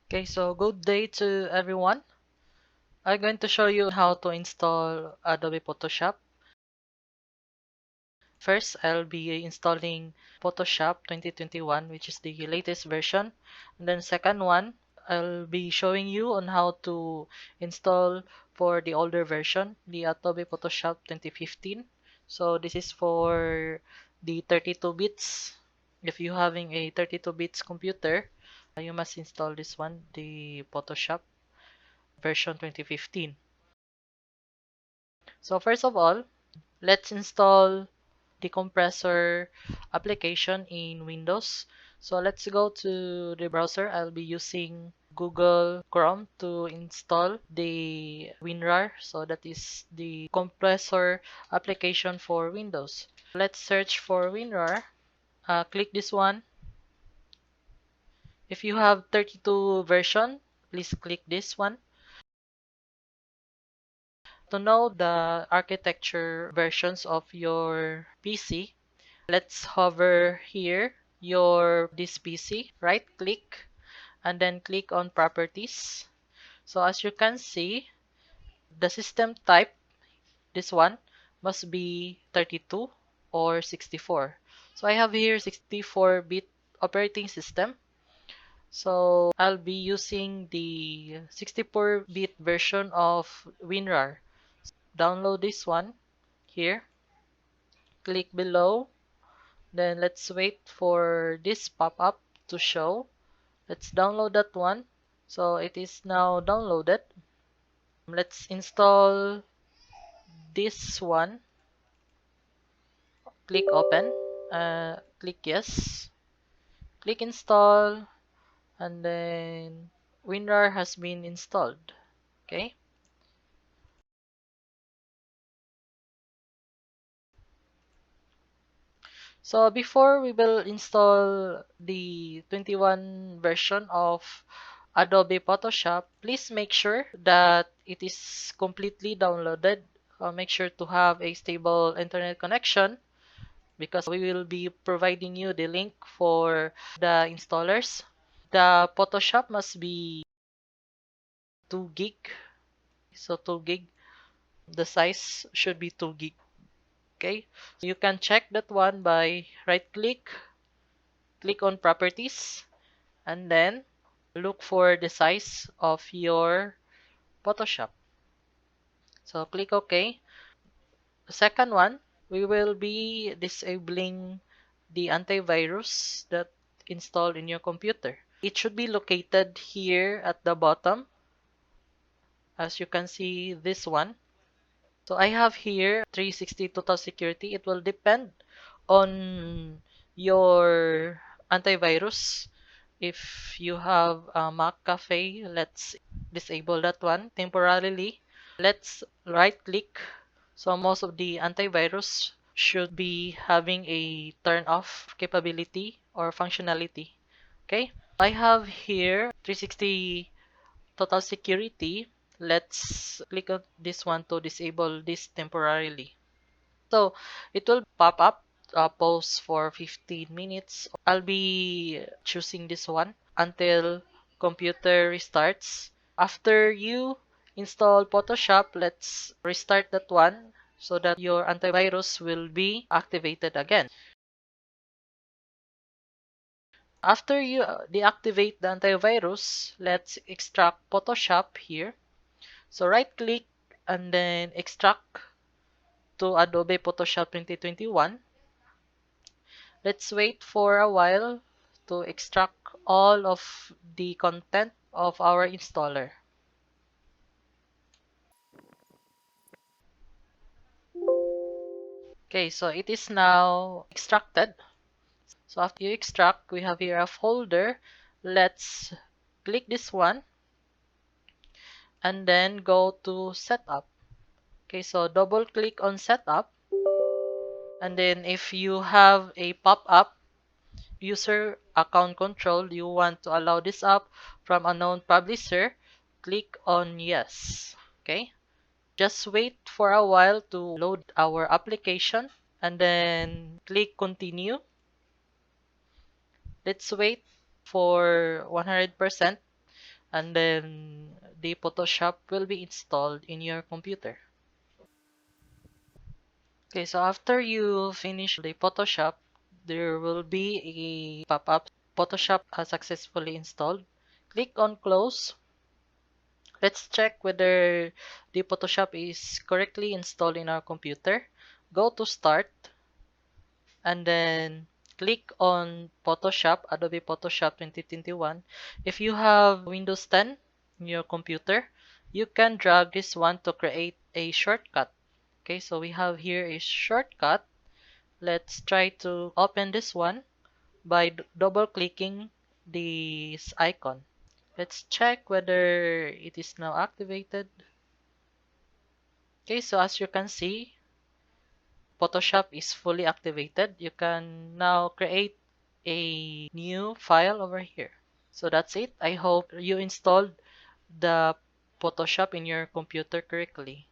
Okay, so good day to everyone. I'm going to show you how to install Adobe Photoshop. First, I'll be installing Photoshop 2021, which is the latest version. And then second one, I'll be showing you on how to install for the older version, the Adobe Photoshop 2015. So this is for the 32 bits. If you're having a 32 bits computer, you must install this one, the Photoshop version 2015. So first of all, let's install the compressor application in Windows. So let's go to the browser. I'll be using Google Chrome to install the WinRAR. So that is the compressor application for Windows. Let's search for WinRAR. Click this one. If you have 32 version, please click this one. To know the architecture versions of your PC, let's hover here, this PC, right click, and then click on properties. So as you can see, the system type, this one, must be 32 or 64. So I have here 64-bit operating system. So I'll be using the 64-bit version of WinRAR. Download this one here, click below, then let's wait for this pop-up to show. Let's download that one. So it is now downloaded. Let's install this one. Click open, click yes, click install, and then WinRAR has been installed. Okay. So before we will install the 21 version of Adobe Photoshop, please make sure that it is completely downloaded. Make sure to have a stable internet connection because we will be providing you the link for the installers. The Photoshop must be 2 gig. So 2 gig, the size should be 2 gig. Okay, so you can check that one by right click on properties, and then look for the size of your Photoshop. So click OK. The second one, we will be disabling the antivirus that installed in your computer. It should be located here at the bottom, as you can see this one. So I have here 360 total security. It will depend on your antivirus. If you have a Mac Cafe, let's disable that one temporarily. Let's right click. So most of the antivirus should be having a turn off capability or functionality. Okay, I have here 360 total security. Let's click on this one to disable this temporarily. So it will pop up, pause for 15 minutes. I'll be choosing this one until computer restarts. After you install Photoshop, let's restart that one so that your antivirus will be activated again. After you deactivate the antivirus, let's extract Photoshop here. So right click and then extract to Adobe Photoshop 2021. Let's wait for a while to extract all of the content of our installer. Okay, so it is now extracted. So after you extract, we have here a folder. Let's click this one and then go to setup. Okay, so double click on setup, and then if you have a pop-up user account control, you want to allow this up from unknown publisher, click on yes. Okay, just wait for a while to load our application and then click continue. Let's wait for 100%. and then the Photoshop will be installed in your computer. Okay, so after you finish the Photoshop, there will be a pop-up. Photoshop has successfully installed. Click on close. Let's check whether the Photoshop is correctly installed in our computer. Go to Start and then click on Photoshop, Adobe Photoshop 2021. If you have Windows 10 in your computer, you can drag this one to create a shortcut. Okay, so we have here a shortcut. Let's try to open this one by double clicking this icon. Let's check whether it is now activated. Okay, so as you can see, Photoshop is fully activated. You can now create a new file over here. So that's it. I hope you installed the Photoshop in your computer correctly.